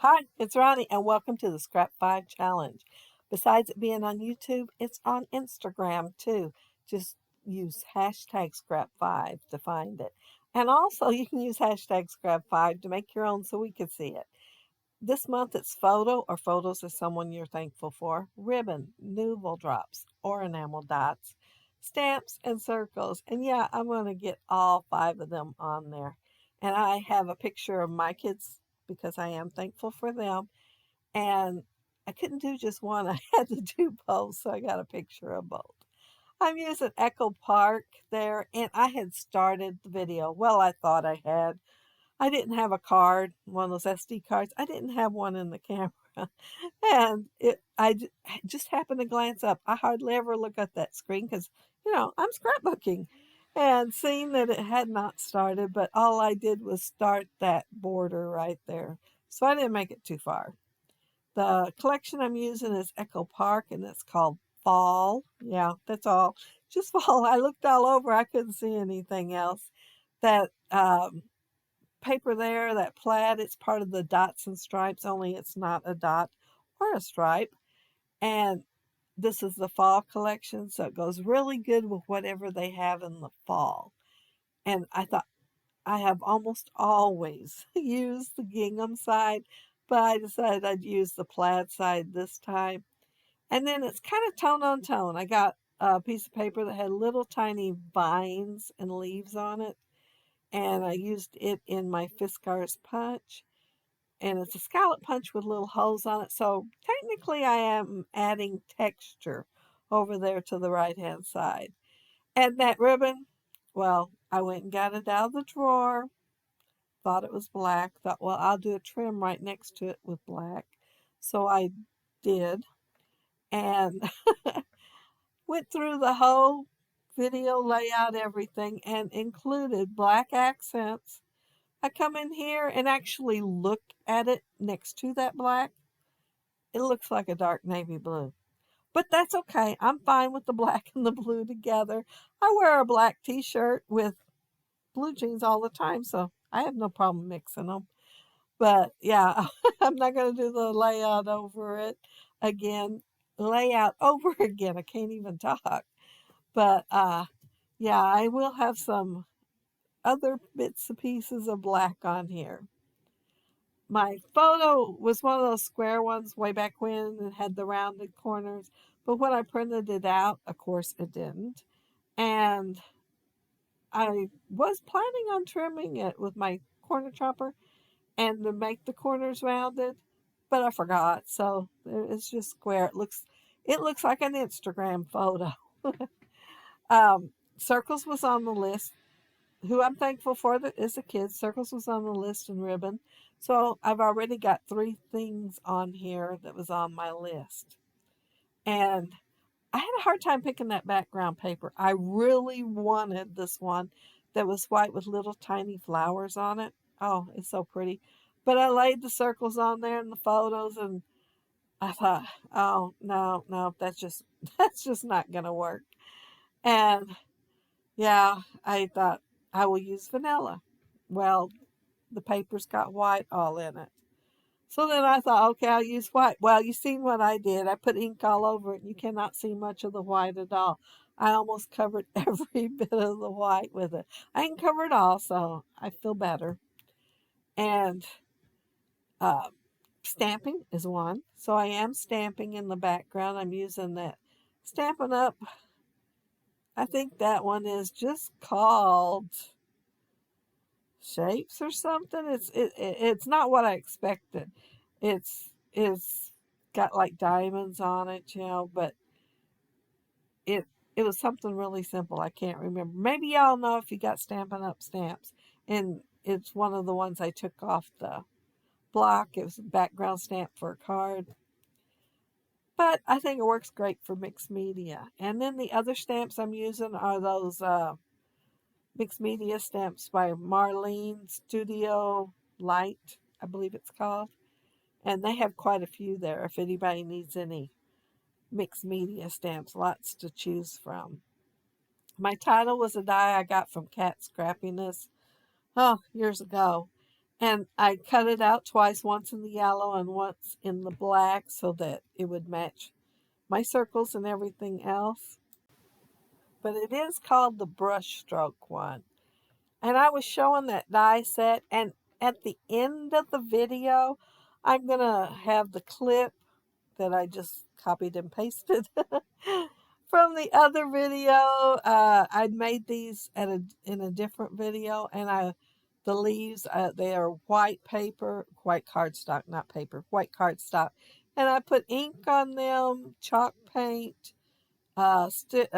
Hi, it's Ronnie, and welcome to the Scrap 5 Challenge. Besides it being on YouTube, it's on Instagram too. Just use hashtag Scrap5 to find it. And also, you can use hashtag Scrap5 to make your own so we can see it. This month it's photo or photos of someone you're thankful for, ribbon, Nuvo drops, or enamel dots, stamps, and circles. And yeah, I'm going to get all 5 of them on there. And I have a picture of my kids because I am thankful for them. And I couldn't do just one, I had to do both, so I got a picture of both. I'm using Echo Park there, and I had started the video. Well, I thought I had. I didn't have a card, one of those SD cards. I didn't have one in the camera. And just happened to glance up. I hardly ever look at that screen because, I'm scrapbooking. And seeing that it had not started, but all I did was start that border right there. So I didn't make it too far. The collection I'm using is Echo Park, and it's called Fall. Yeah, that's all. Just Fall. I looked all over. I couldn't see anything else. That paper there, that plaid, it's part of the dots and stripes, only it's not a dot or a stripe. And this is the fall collection, so it goes really good with whatever they have in the fall. And I thought I have almost always used the gingham side, but I decided I'd use the plaid side this time. And then it's kind of tone on tone. I got a piece of paper that had little tiny vines and leaves on it, and I used it in my Fiskars punch. And it's a scallop punch with little holes on it. So technically I am adding texture over there to the right hand side. And that ribbon, well, I went and got it out of the drawer, thought it was black, thought, well, I'll do a trim right next to it with black. So I did, and went through the whole video layout, everything, and included black accents. I come in here and actually look at it next to that black. It looks like a dark navy blue. But that's okay. I'm fine with the black and the blue together. I wear a black t shirt with blue jeans all the time, so I have no problem mixing them. But yeah, I'm not going to do the layout over it again. Layout over again. I can't even talk. But yeah, I will have some other bits and pieces of black on here. My photo was one of those square ones way back when and had the rounded corners. But when I printed it out, of course it didn't. And I was planning on trimming it with my corner chopper and to make the corners rounded, but I forgot. So it's just square. It looks like an Instagram photo. Circles was on the list. Who I'm thankful for that is a kid. Circles was on the list and ribbon. So I've already got 3 things on here that was on my list. And I had a hard time picking that background paper. I really wanted this one that was white with little tiny flowers on it. Oh, it's so pretty. But I laid the circles on there in the photos, and I thought, oh no, no, that's just not gonna work. And yeah, I thought I will use vanilla. Well, the paper's got white all in it. So then I thought, okay, I'll use white. Well, you seen what I did. I put ink all over it, and you cannot see much of the white at all. I almost covered every bit of the white with it. I didn't cover it all, so I feel better. And uh, stamping is one. So I am stamping in the background. I'm using that Stampin' Up. I think that one is just called Shapes or something. It's not what I expected. It's got like diamonds on it, but it it was something really simple. I can't remember. Maybe y'all know if you got Stampin' Up stamps. And it's one of the ones I took off the block. It was a background stamp for a card. But I think it works great for mixed media. And then the other stamps I'm using are those mixed media stamps by Marlene Studio Light, I believe it's called. And they have quite a few there if anybody needs any mixed media stamps, lots to choose from. My title was a die I got from Cat Scrappiness, oh, years ago. And I cut it out twice, once in the yellow and once in the black, so that it would match my circles and everything else. But it is called the brush stroke one. And I was showing that die set, and at the end of the video, I'm going to have the clip that I just copied and pasted from the other video. I'd made these in a different video, and the leaves, they are white paper, white cardstock, not paper, white cardstock. And I put ink on them, chalk paint, glossy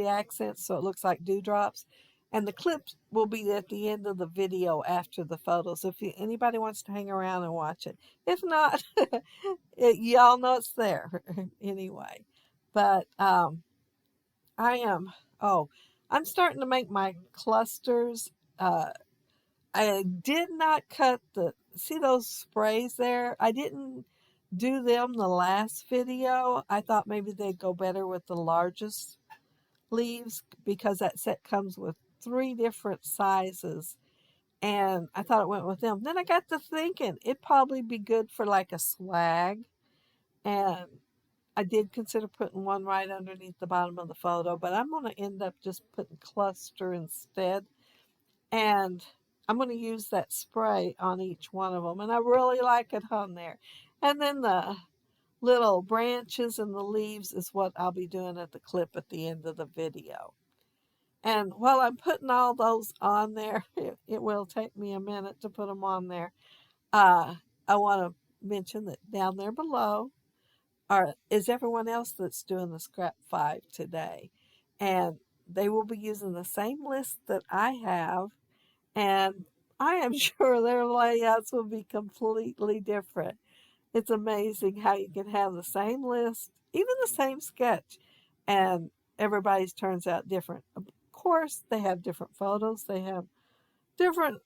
accents, so it looks like dewdrops. And the clips will be at the end of the video after the photos if anybody wants to hang around and watch it. If not, y'all know it's there anyway. But I am, oh, I'm starting to make my clusters. I did not cut see those sprays there? I didn't do them the last video. I thought maybe they'd go better with the largest leaves because that set comes with 3 different sizes, and I thought it went with them. Then I got to thinking it'd probably be good for like a swag, and I did consider putting one right underneath the bottom of the photo, but I'm going to end up just putting cluster instead, and I'm going to use that spray on each one of them, and I really like it on there. And then the little branches and the leaves is what I'll be doing at the clip at the end of the video. And while I'm putting all those on there, it will take me a minute to put them on there. I want to mention that down there below is everyone else that's doing the Scrap 5 today. And they will be using the same list that I have. And I am sure their layouts will be completely different. It's amazing how you can have the same list, even the same sketch, and everybody's turns out different. Of course, they have different photos. They have different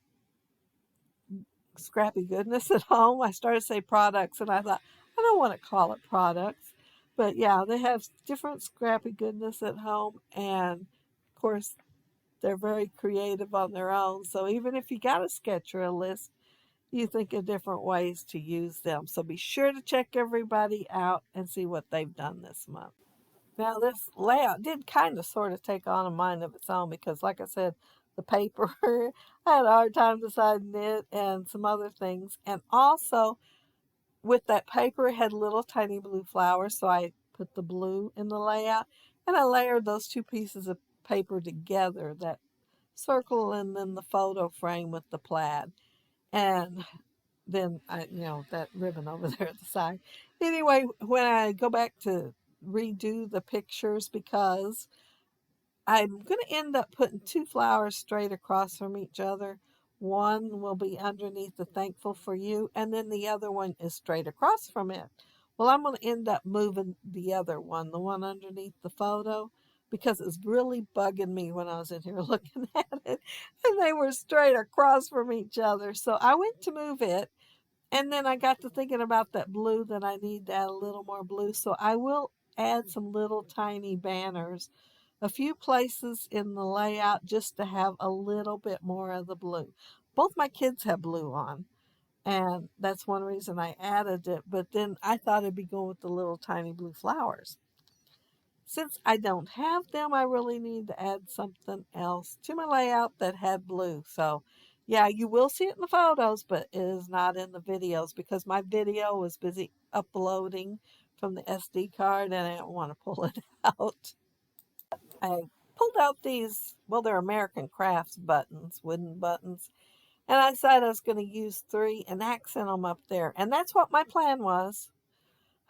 scrappy goodness at home. I started to say products, and I thought, I don't want to call it products. But yeah, they have different scrappy goodness at home, and of course, they're very creative on their own. So even if you got a sketch or a list, you think of different ways to use them. So be sure to check everybody out and see what they've done this month. Now, this layout did kind of sort of take on a mind of its own because, like I said, the paper, I had a hard time deciding it and some other things. And also, with that paper, it had little tiny blue flowers, so I put the blue in the layout. And I layered those 2 pieces of paper together, that circle and then the photo frame with the plaid. And then that ribbon over there at the side. Anyway, when I go back to redo the pictures, because I'm going to end up putting 2 flowers straight across from each other. One will be underneath the thankful for you, and then the other one is straight across from it. Well, I'm going to end up moving the other one, the one underneath the photo, because it's really bugging me when I was in here looking at it, and they were straight across from each other. So I went to move it, and then I got to thinking about that blue, that I need to add a little more blue. So I will add some little tiny banners a few places in the layout just to have a little bit more of the blue. Both my kids have blue on, and that's one reason I added it. But then I thought it'd be going with the little tiny blue flowers. Since I don't have them, I really need to add something else to my layout that had blue. So yeah, you will see it in the photos, but it is not in the videos because my video was busy uploading from the SD card and I didn't want to pull it out. I pulled out these, well, they're American Crafts buttons, wooden buttons, and I decided I was going to use 3 and accent them up there. And that's what my plan was.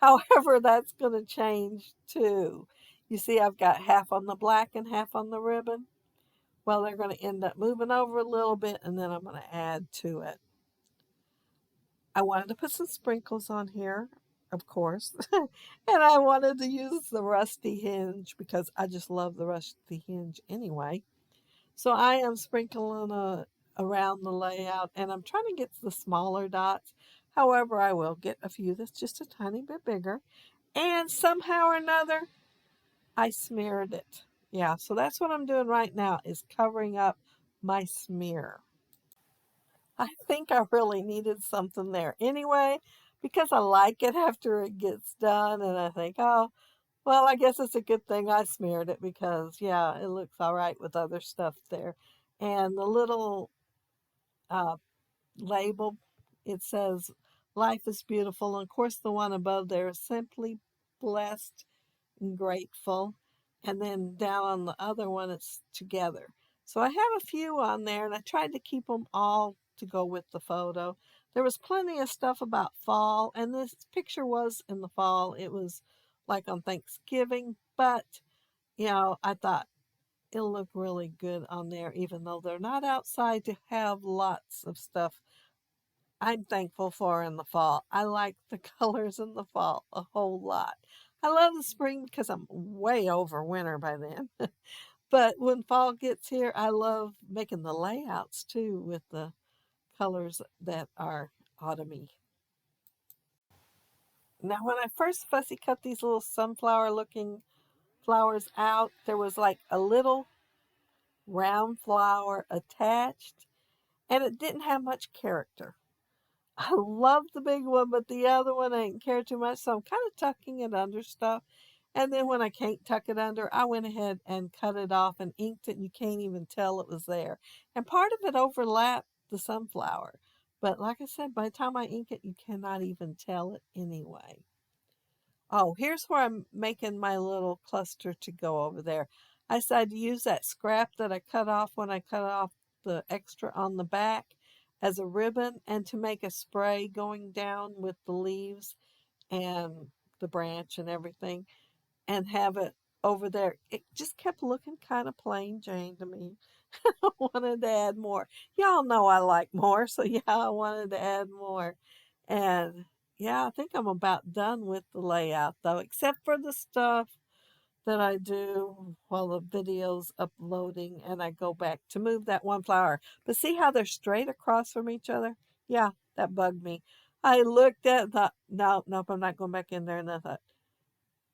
However, that's going to change too. You see, I've got half on the black and half on the ribbon. Well, they're going to end up moving over a little bit, and then I'm going to add to it. I wanted to put some sprinkles on here, of course, and I wanted to use the rusty hinge because I just love the rusty hinge anyway. So I am sprinkling around the layout, and I'm trying to get the smaller dots. However, I will get a few that's just a tiny bit bigger. And somehow or another, I smeared it. Yeah, so that's what I'm doing right now, is covering up my smear. I think I really needed something there anyway because I like it after it gets done. And I think, oh, well, I guess it's a good thing I smeared it because, yeah, it looks all right with other stuff there. And the little uh, label, it says, Life is beautiful. And of course, the one above there is simply blessed and grateful. And then down on the other one, it's together. So I have a few on there, and I tried to keep them all to go with the photo. There was plenty of stuff about fall, and this picture was in the fall. It was like on Thanksgiving, but I thought it'll look really good on there, even though they're not outside to have lots of stuff I'm thankful for in the fall. I like the colors in the fall a whole lot. I love the spring because I'm way over winter by then. But when fall gets here, I love making the layouts too with the colors that are autumny. Now, when I first fussy cut these little sunflower looking flowers out, there was like a little round flower attached, and it didn't have much character. I love the big one, but the other one I didn't care too much, so I'm kind of tucking it under stuff. And then when I can't tuck it under, I went ahead and cut it off and inked it, and you can't even tell it was there. And part of it overlapped the sunflower. But like I said, by the time I ink it, you cannot even tell it anyway. Oh, here's where I'm making my little cluster to go over there. I decided to use that scrap that I cut off when I cut off the extra on the back as a ribbon and to make a spray going down with the leaves and the branch and everything and have it over there. It just kept looking kind of plain Jane to me. I wanted to add more. Y'all know I like more, so yeah, I wanted to add more. And yeah, I think I'm about done with the layout though, except for the stuff that I do while the video's uploading and I go back to move that one flower. But see how they're straight across from each other? Yeah, that bugged me. I looked at it, thought, no, nope, I'm not going back in there. And I thought,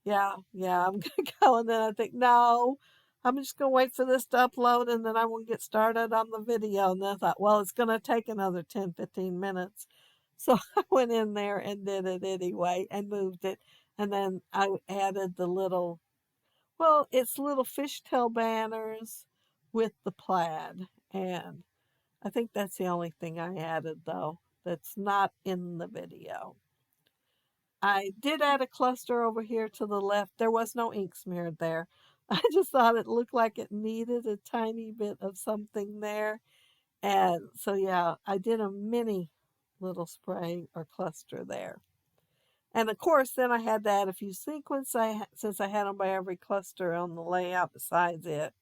yeah, I'm gonna go. And then I think, no, I'm just gonna wait for this to upload and then I will get started on the video. And then I thought, well, it's gonna take another 10, 15 minutes. So I went in there and did it anyway and moved it. And then I added the little, well, it's little fishtail banners with the plaid. And I think that's the only thing I added though that's not in the video. I did add a cluster over here to the left. There was no ink smeared there. I just thought it looked like it needed a tiny bit of something there. And so, yeah, I did a mini little spray or cluster there. And of course, then I had to add a few sequins since I had them by every cluster on the layout besides it.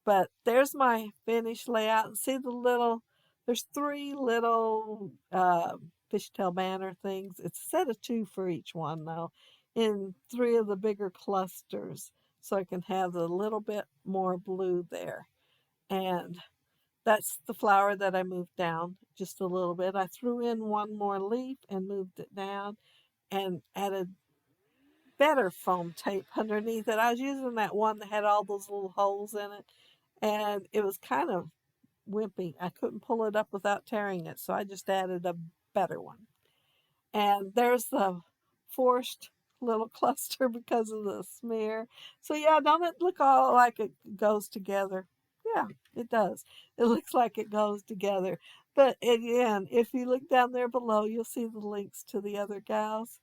But there's my finished layout. And see the little, there's three little fishtail banner things. It's a set of two for each one though, in three of the bigger clusters. So I can have a little bit more blue there. And that's the flower that I moved down just a little bit. I threw in one more leaf and moved it down and added better foam tape underneath it. I was using that one that had all those little holes in it, and it was kind of wimpy. I couldn't pull it up without tearing it, so I just added a better one. And there's the forced little cluster because of the smear. So yeah, don't it look all like it goes together? Yeah, it does. It looks like it goes together. But again, if you look down there below, you'll see the links to the other gals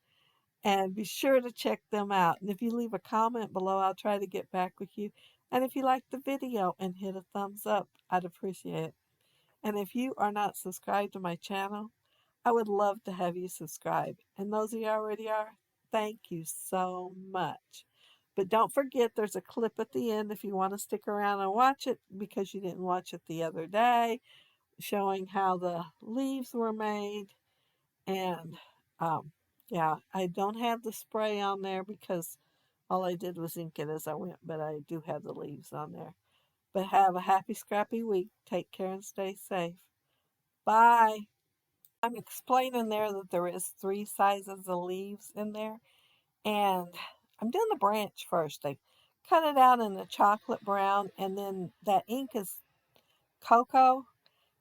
and be sure to check them out. And if you leave a comment below, I'll try to get back with you. And if you like the video and hit a thumbs up, I'd appreciate it. And if you are not subscribed to my channel, I would love to have you subscribe. And those of you already are, thank you so much. But don't forget there's a clip at the end if you want to stick around and watch it because you didn't watch it the other day, showing how the leaves were made and yeah, I don't have the spray on there because all I did was ink it as I went, but I do have the leaves on there. But have a happy, scrappy week. Take care and stay safe. Bye. I'm explaining there that there is three sizes of leaves in there. And I'm doing the branch first. They cut it out in a chocolate brown, and then that ink is cocoa.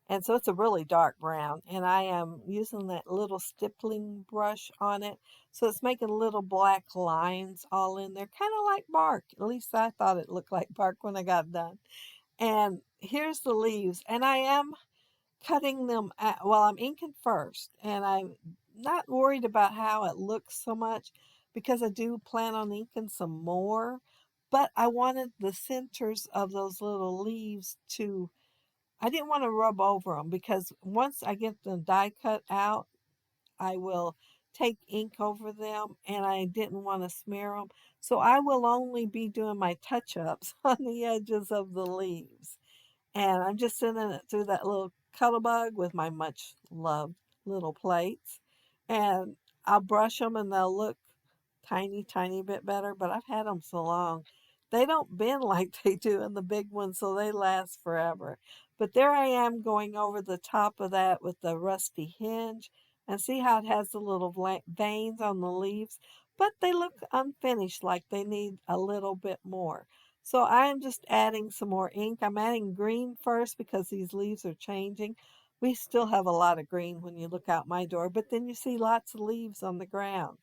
And so it's a really dark brown. And I am using that little stippling brush on it. So it's making little black lines all in there, kind of like bark. At least I thought it looked like bark when I got done. And here's the leaves. And I am cutting them out. Well, I'm inking first. And I'm not worried about how it looks so much because I do plan on inking some more. But I wanted the centers of those little leaves to, I didn't want to rub over them because once I get the die cut out, I will take ink over them and I didn't want to smear them. So I will only be doing my touch ups on the edges of the leaves. And I'm just sending it through that little cuddle bug with my much loved little plates. And I'll brush them and they'll look tiny, tiny bit better, but I've had them so long. They don't bend like they do in the big ones, so they last forever. But there I am going over the top of that with the rusty hinge. And see how it has the little veins on the leaves? But they look unfinished, like they need a little bit more. So I am just adding some more ink. I'm adding green first because these leaves are changing. We still have a lot of green when you look out my door, but then you see lots of leaves on the ground.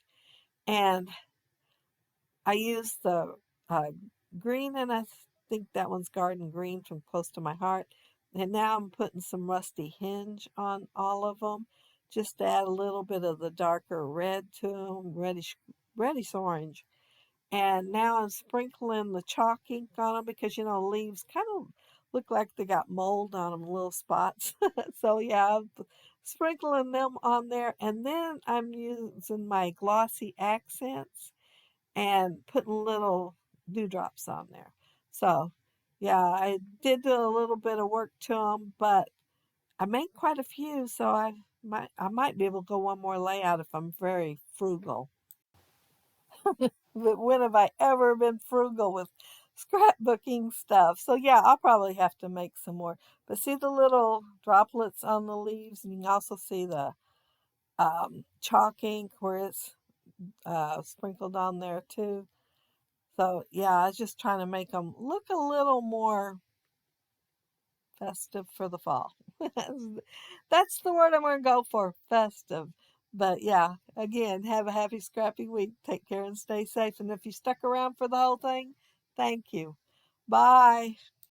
And I used the uh, green, and I think that one's garden green from close to my heart. And now I'm putting some rusty hinge on all of them, just to add a little bit of the darker red to them, reddish orange. And now I'm sprinkling the chalk ink on them because leaves kind of look like they got mold on them, little spots. So yeah, I'm sprinkling them on there, and then I'm using my glossy accents and putting little dewdrops on there. So, yeah, I did do a little bit of work to them, but I made quite a few, so I might be able to go one more layout if I'm very frugal. But when have I ever been frugal with scrapbooking stuff? So yeah, I'll probably have to make some more. But see the little droplets on the leaves, and you can also see the chalk ink where it's sprinkled on there too. So yeah, I was just trying to make them look a little more festive for the fall. That's the word I'm going to go for, festive. But yeah, again, have a happy, scrappy week. Take care and stay safe. And if you stuck around for the whole thing, thank you. Bye.